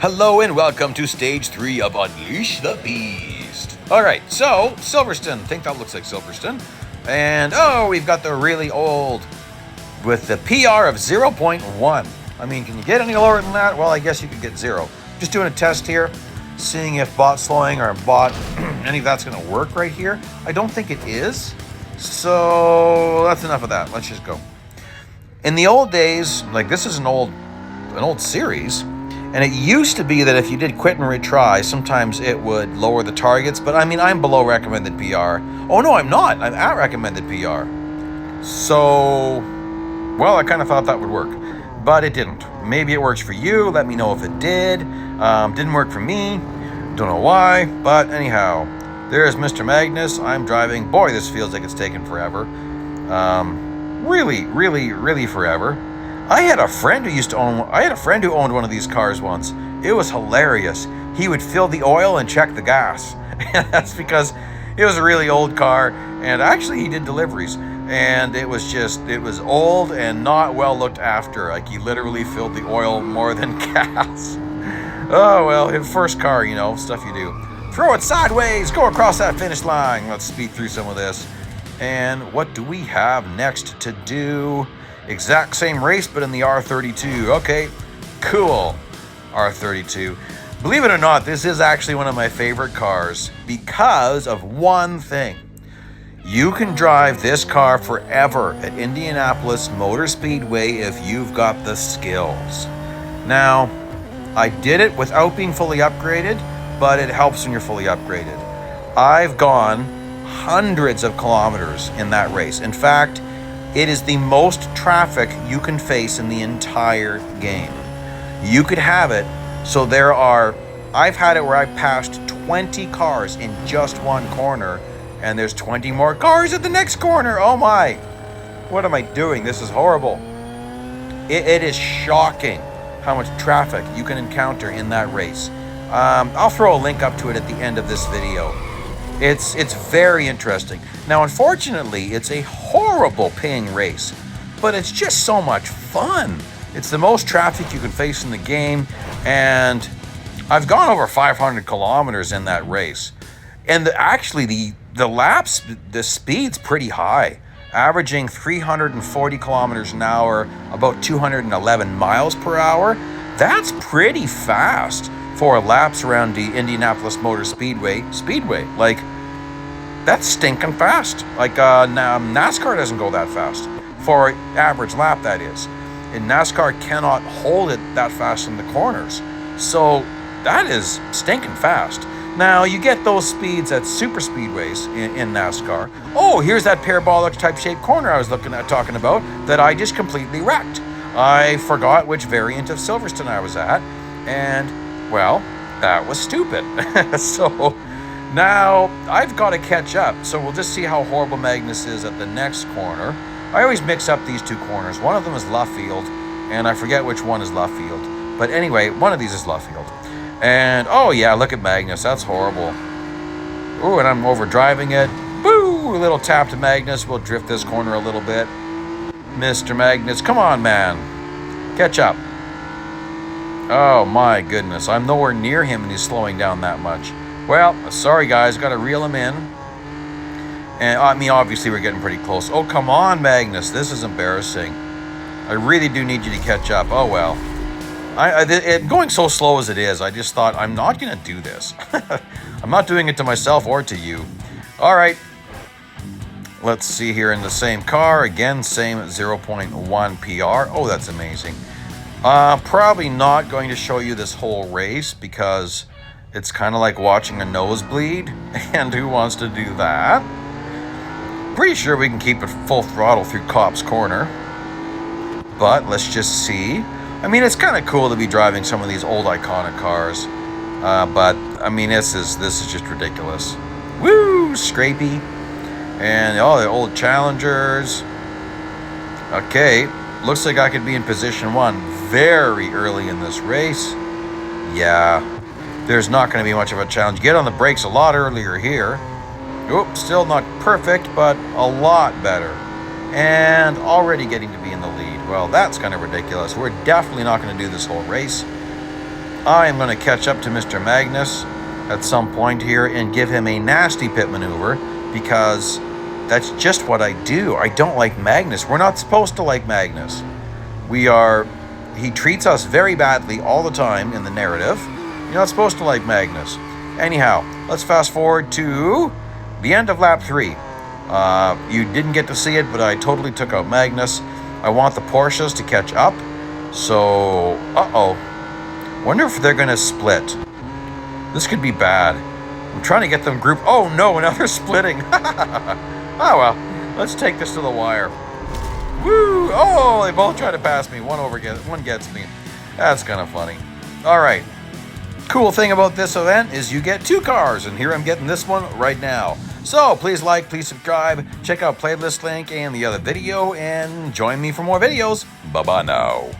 Hello and welcome to stage 3 of Unleash the Beast. Alright, so Silverstone, I think that looks like Silverstone. And we've got the really old with the PR of 0.1. I mean, can you get any lower than that? Well, I guess you could get 0. Just doing a test here, seeing if bot slowing or bot, any of that's going to work right here. I don't think it is. So that's enough of that. Let's just go. In the old days, like this is an old series, and it used to be that if you did quit and retry, sometimes it would lower the targets, but I mean, I'm below recommended PR. Oh no, I'm not. I'm at recommended PR. So, well, I kind of thought that would work, but it didn't. Maybe it works for you. Let me know if it did. Didn't work for me. Don't know why, but anyhow, there's Mr. Magnus. I'm driving. Boy, this feels like it's taken forever. Really forever. I had a friend who owned one of these cars once. It was hilarious. He would fill the oil and check the gas. And that's because it was a really old car, and actually he did deliveries. And it was old and not well looked after. Like, he literally filled the oil more than gas. Oh well, his first car, you know, stuff you do. Throw it sideways, go across that finish line. Let's speed through some of this. And what do we have next to do? Exact same race, but in the R32. Okay, cool. R32. Believe it or not, this is actually one of my favorite cars because of one thing. You can drive this car forever at Indianapolis Motor Speedway if you've got the skills. Now, I did it without being fully upgraded, but it helps when you're fully upgraded. I've gone hundreds of kilometers in that race. In fact, it is the most traffic you can face in the entire game. You could have it, so I've had it where I passed 20 cars in just one corner, and there's 20 more cars at the next corner. Oh my, what am I doing? This is horrible. It is shocking how much traffic you can encounter in that race. I'll throw a link up to it at the end of this video. It's very interesting. Now, unfortunately, it's a horrible paying race, but it's just so much fun. It's the most traffic you can face in the game, and I've gone over 500 kilometers in that race. And actually, the laps, the speed's pretty high, averaging 340 kilometers an hour, about 211 miles per hour. That's pretty fast for laps around the Indianapolis Motor Speedway. Like, that's stinking fast. Like, NASCAR doesn't go that fast. For average lap, that is. And NASCAR cannot hold it that fast in the corners. So, that is stinking fast. Now, you get those speeds at super speedways in NASCAR. Oh, here's that parabolic type shaped corner I was talking about that I just completely wrecked. I forgot which variant of Silverstone I was at, and well, that was stupid. So now I've got to catch up. So we'll just see how horrible Magnus is at the next corner. I always mix up these two corners. One of them is Luffield, and I forget which one is Luffield. But anyway, one of these is Luffield. And oh yeah, look at Magnus. That's horrible. Ooh, and I'm over driving it. Boo! A little tap to Magnus. We'll drift this corner a little bit. Mr. Magnus, come on, man. Catch up. Oh my goodness, I'm nowhere near him and he's slowing down that much. Well, sorry guys, got to reel him in. And I mean, obviously we're getting pretty close. Oh, come on, Magnus, this is embarrassing. I really do need you to catch up. Oh well. Going so slow as it is, I just thought, I'm not going to do this. I'm not doing it to myself or to you. All right. Let's see here in the same car. Again, same 0.1 PR. Oh, that's amazing. Probably not going to show you this whole race because it's kind of like watching a nosebleed, and who wants to do that? Pretty sure we can keep it full throttle through Cop's Corner, but let's just see. I mean, it's kind of cool to be driving some of these old iconic cars, but I mean, this is just ridiculous. Woo, scrapey, and all the old Challengers. Okay, looks like I could be in position 1 very early in this race. Yeah, there's not going to be much of a challenge. Get on the brakes a lot earlier here. Oops, still not perfect, but a lot better. And already getting to be in the lead. Well, that's kind of ridiculous. We're definitely not going to do this whole race. I am going to catch up to Mr. Magnus at some point here and give him a nasty pit maneuver, because that's just what I do. I don't like Magnus. We're not supposed to like Magnus. He treats us very badly all the time in the narrative. You're not supposed to like Magnus. Anyhow, let's fast forward to the end of lap 3. You didn't get to see it, but I totally took out Magnus. I want the Porsches to catch up. So, wonder if they're going to split. This could be bad. I'm trying to get them grouped. Oh no, now they're splitting. Oh well, let's take this to the wire. Woo! Oh, they both try to pass me. One gets me. That's kind of funny. All right. Cool thing about this event is you get 2 cars, and here I'm getting this one right now. So please like, please subscribe, check out playlist link and the other video, and join me for more videos. Bye-bye now.